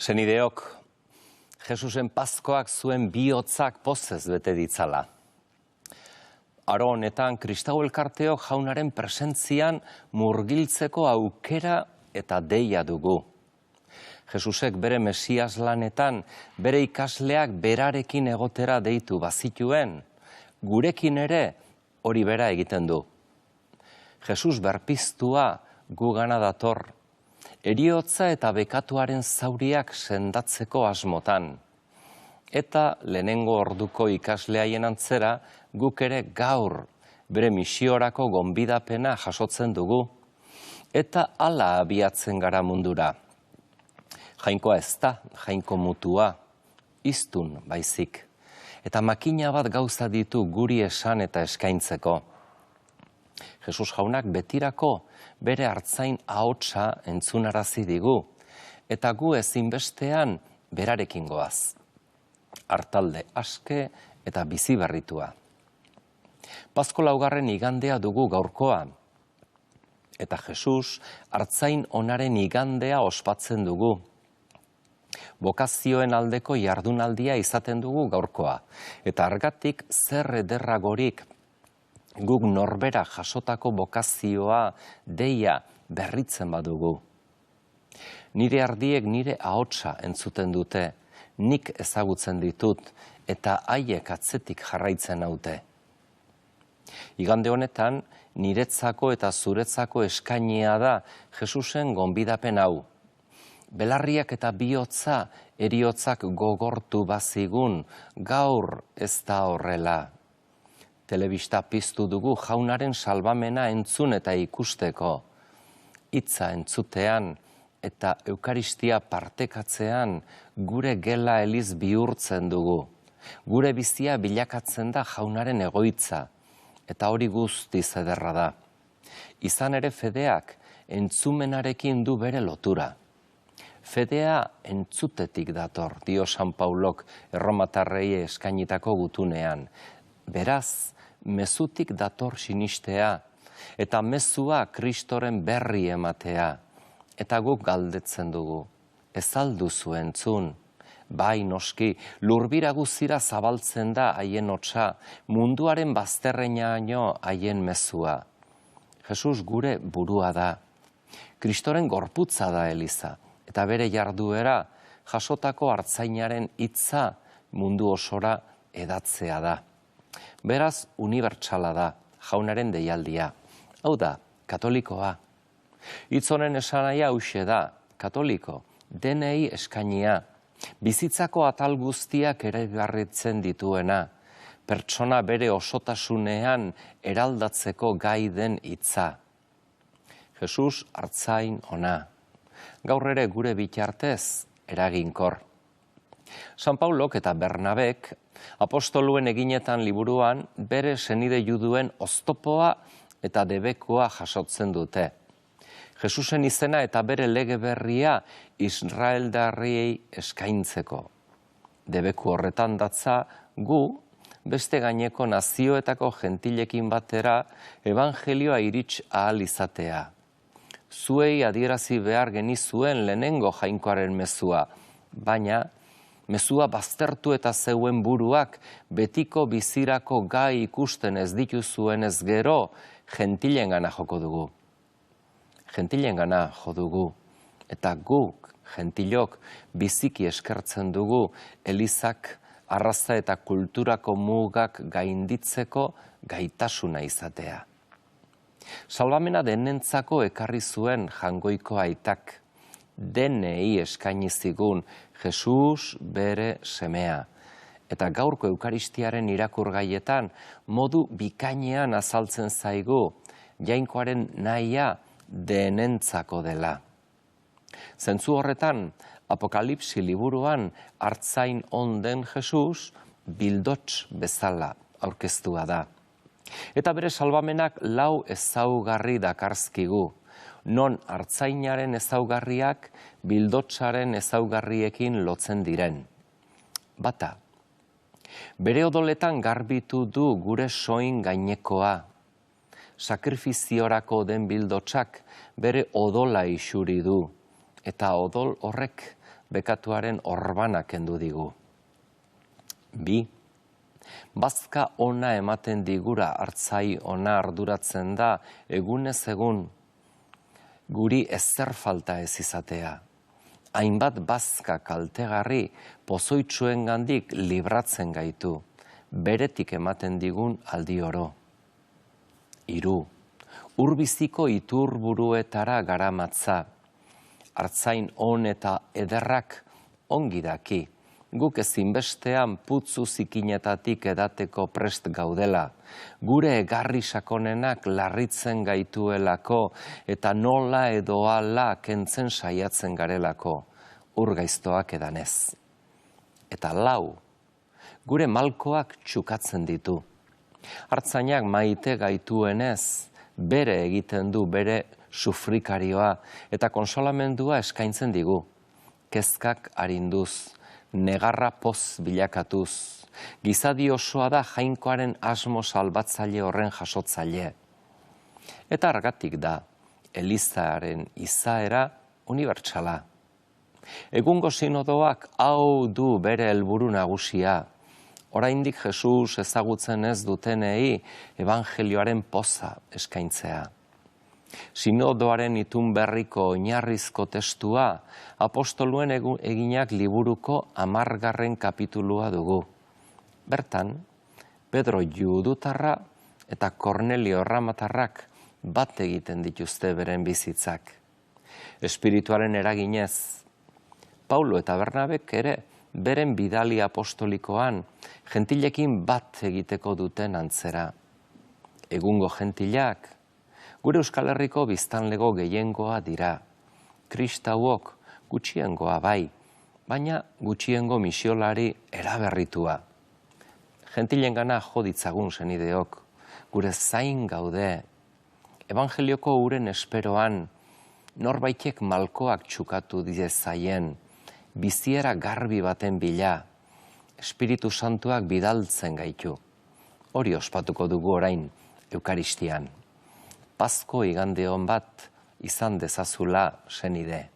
Senideok, Jesusen Paskoak zuen bihotzak pozez bete ditzala. Aro honetan, Kristau elkarteok jaunaren presentzian murgiltzeko aukera eta deia dugu. Jesusek bere Mesias lanetan, bere ikasleak berarekin egotera deitu bazituen, gurekin ere hori bera egiten du. Jesus berpiztua gugana dator, heriotza eta bekatuaren zauriak sendatzeko asmotan. Eta lehenengo orduko ikasleaien antzera, guk ere gaur bere misiorako gonbidapena jasotzen dugu. Eta hala abiatzen gara mundura. Jainkoa ez da, jainko mutua, iztun baizik. Eta makina bat gauza ditu guri esan eta eskaintzeko. Jesus jaunak betirako bere hartzain ahotsa entzunarazi digu, eta gu ezinbestean berarekin goaz. Artalde aske eta bizi berritua. Pasko laugarren igandea dugu gaurkoa, eta Jesus hartzain onaren igandea ospatzen dugu. Bokazioen aldeko jardunaldia izaten dugu gaurkoa, eta argatik zer ederragorik guk norbera jasotako bokazioa deia berritzen badugu. Nire ardiek nire ahotsa entzuten dute, nik ezagutzen ditut eta haiek atzetik jarraitzen naute. Igande honetan, niretzako eta zuretzako eskainia da Jesusen gonbidapen hau. Belarriak eta bihotza, heriotzak gogortu bazigun, gaur ez da horrela. Telebista piztu dugu jaunaren salbamena entzun eta ikusteko. Hitza entzutean eta eukaristia partekatzean gure gela eliz bihurtzen dugu. Gure bizia bilakatzen da jaunaren egoitza, eta hori guztiz ederra da. Izan ere fedeak entzumenarekin du bere lotura. Fedea entzutetik dator, dio San Paulok erromatarrei eskainitako gutunean. Beraz, mezutik dator sinistea, eta mezua Kristoren berri ematea. Eta guk galdetzen dugu, ez alduzu entzun. Bai noski, lurbira guzira zabaltzen da haien hotsa, munduaren bazterreinaino haien mezua. Jesus gure burua da. Kristoren gorputza da Eliza, eta bere jarduera jasotako hartzainaren hitza mundu osora edatzea da. Beraz, unibertsala da, jaunaren deialdia. Hau da, katolikoa. Hitz honen esanahia hauxe da, katoliko, denei eskainia. Bizitzako atal guztiak eragarritzen dituena, pertsona bere osotasunean eraldatzeko gai den hitza. Jesus hartzain ona. Gaur ere gure bitartez eraginkor. San Paulok eta Bernabek apostoluen eginetan liburuan bere senide juduen oztopoa eta debekoa jasotzen dute. Jesusen izena eta bere lege berria Israeldarriei eskaintzeko. Debeku horretan datza gu beste gaineko nazioetako gentilekin batera evangelioa irits ahal izatea. Zuei adierazi behar genizuen lehenengo jainkoaren mezua, baina mezua baztertu eta zeuen buruak betiko bizirako gai ikusten ez dituzuen ez gero gentilengana joko dugu. Gentilengana jo dugu, eta guk, gentilok, biziki eskertzen dugu Elizak arraza eta kulturako mugak gainditzeko gaitasuna izatea. Salbamena denentzako ekarri zuen jangoiko aitak, denei eskaini zigun Jesus bere semea. Eta gaurko eukaristiaren irakurgaietan modu bikainean azaltzen zaigu, jainkoaren nahia denentzako dela. Zentzu horretan, Apokalipsi liburuan hartzain onden Jesus bildots bezala aurkeztua da. Eta bere salbamenak lau ezaugarri dakarzkigu, non hartzainaren ezaugarriak bildotsaren ezaugarriekin lotzen diren. Bata, bere odoletan garbitu du gure soin gainekoa. Sakrifiziorako den bildotsak bere odola isuri du, eta odol horrek bekatuaren orbana kendu digu. 2. Bazka ona ematen digura hartzai ona arduratzen da egunez egun guri ezer falta ez izatea. Hainbat bazka kaltegarri pozoitsuengandik libratzen gaitu, beretik ematen digun aldi oro. 3. Urbiziko iturburuetara garamatza. Hartzain on eta ederrak ongi daki, guk ezinbestean putzu zikinetatik edateko prest gaudela, gure egarri sakonenak larritzen gaituelako eta nola edo ala kentzen saiatzen garelako, urgaiztoak edanez. Eta 4. Gure malkoak txukatzen ditu. Hartzainak maite gaituenez, bere egiten du bere sufrikarioa eta konsolamendua eskaintzen digu. Kezkak arinduz, negarra poz bilakatuz, gizadi osoa da jainkoaren asmo salbatzaile horren jasotzaile. Eta argatik da, Elizaren izaera unibertsala. Egungo sinodoak hau du bere helburu nagusia, oraindik Jesus ezagutzen ez dutenei evangelioaren poza eskaintzea. Sinodoaren itun berriko oinarrizko testua apostoluen eginak liburuko 10. kapitulua dugu. Bertan, Pedro judutarra eta Kornelio erramatarrak bat egiten dituzte beren bizitzak. Espirituaren eraginez, Paulo eta Bernabek ere beren bidali apostolikoan gentilekin bat egiteko duten antzera. Egungo gentilak, gure Euskal Herriko biztanlego gehiengoa dira. Kristauok gutxiengoa bai, baina gutxiengo misiolari eraberritua. Gentilengana jo ditzagun senideok, gure zain gaude. Evangelioko uren esperoan, norbaitek malkoak txukatu diezaien, biziera garbi baten bila, Espiritu Santuak bidaltzen gaitu. Hori ospatuko dugu orain, Eukaristian. Pasko igande on bat izan dezazula senide.